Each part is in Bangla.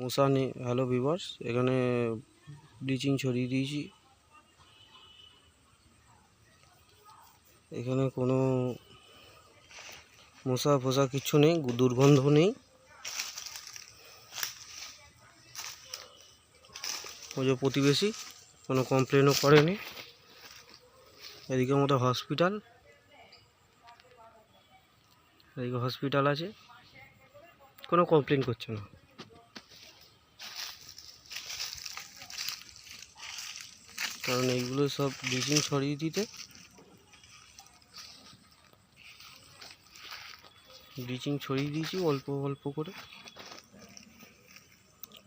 মশা নেই। হ্যালো ভিউয়ার্স, এখানে ব্লিচিং ছড়িয়ে দিয়েছি। এখানে কোনো মশা ফসা কিচ্ছু নেই, দুর্গন্ধ নেই। ওই যে প্রতিবেশী কোনো কমপ্লেনও করেনি। এদিকে আমাদের হসপিটাল, এদিকে হসপিটাল আছে, কোনো কমপ্লেন করছে না। কারণ এইগুলো সব ব্লিচিং ছড়িয়ে দিতে, ব্লিচিং ছড়িয়ে দিয়েছি অল্প অল্প করে।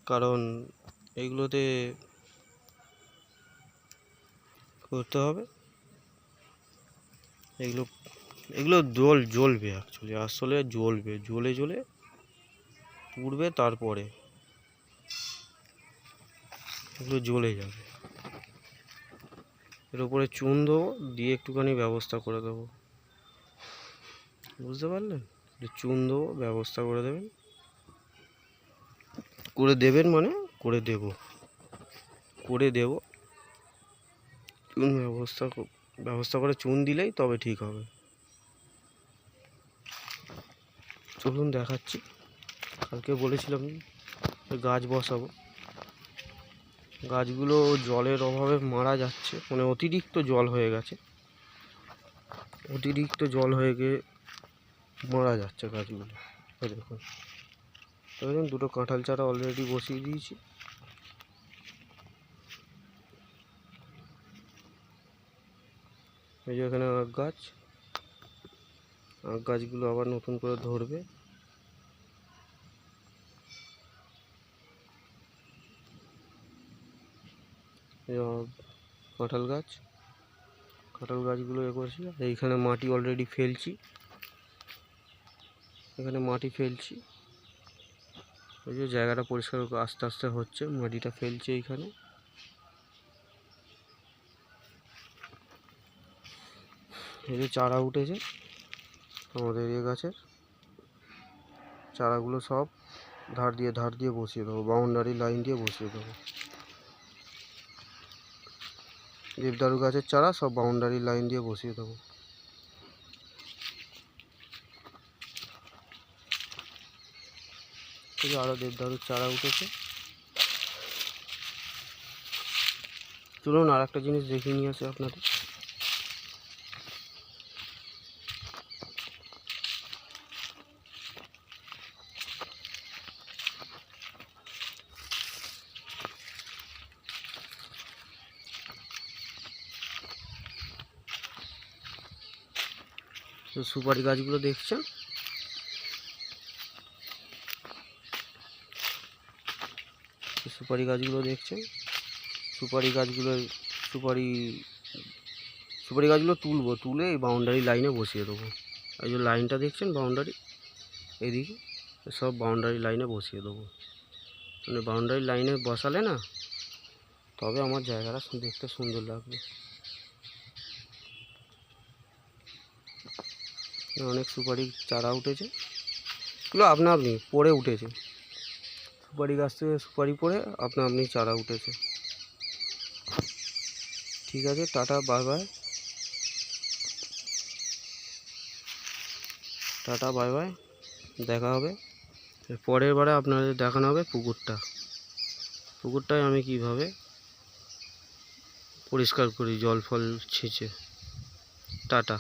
কারণ এইগুলোতে করতে হবে, এগুলো এগুলো জ্বলবে, আসলে জ্বলবে, জ্বলে জ্বলে পুড়বে, তারপরে এগুলো জ্বলে যাবে। এর উপরে চুন দেবো, দিয়ে একটুখানি ব্যবস্থা করে দেবো, বুঝতে পারলেন? চুন দেবো, ব্যবস্থা করে দেবেন, করে দেবেন মানে করে দেবো চুন ব্যবস্থা করে চুন দিলেই তবে ঠিক হবে। চলুন দেখাচ্ছি। কালকে বলেছিলাম গাছ বসাবো, গাছগুলো জলের অভাবে মারা যাচ্ছে, মানে অতিরিক্ত জল হয়ে গেছে, অতিরিক্ত জল হয়ে গিয়ে মারা যাচ্ছে গাছগুলো। দেখুন দেখুন, দুটো কাঁঠাল চারা অলরেডি বসিয়ে দিয়েছি। এই যে এখানে আখ গাছগুলো আবার নতুন করে ধরবে। কাঁঠাল গাছগুলো এ করছি। এইখানে মাটি অলরেডি ফেলছি, এখানে মাটি ফেলছি। ওই যে জায়গাটা পরিষ্কার আস্তে আস্তে হচ্ছে, মাটিটা ফেলছে এইখানে। এই যে চারা উঠেছে আমাদের এই গাছের, চারাগুলো সব ধার দিয়ে বসিয়ে দেবো, বাউন্ডারি লাইন দিয়ে বসিয়ে দেবো। দেবদারু গাছের চারা সব বাউন্ডারি লাইন দিয়ে বসিয়ে দেবো। এই যে আরও দেবদারুর চারা উঠেছে। চলুন আর একটা জিনিস দেখিয়ে নিয়ে আসি আপনাদের। সুপারি গাছগুলো দেখছেন, সুপারি গাছগুলো তুলবো, তুলে এই বাউন্ডারি লাইনে বসিয়ে দেবো। এই যে লাইনটা দেখছেন, বাউন্ডারি এদিকে সব বাউন্ডারি লাইনে বসিয়ে দেবো। মানে বাউন্ডারি লাইনে বসালে না, তবে আমার জায়গাটা দেখতে সুন্দর লাগবে। অনেক সুপারি চারা উঠেছে, এগুলো আপনা আপনি পড়ে উঠেছে, সুপারি গাছ থেকে সুপারি পড়ে আপনা আপনি চারা উঠেছে। ঠিক আছে, tata bye bye, tata bye bye, দেখা হবে পরের বারে। আপনাদের দেখানো হবে পুকুরটায় আমি কিভাবে পরিষ্কার করি জল ফল ছেঁচে। টাটা।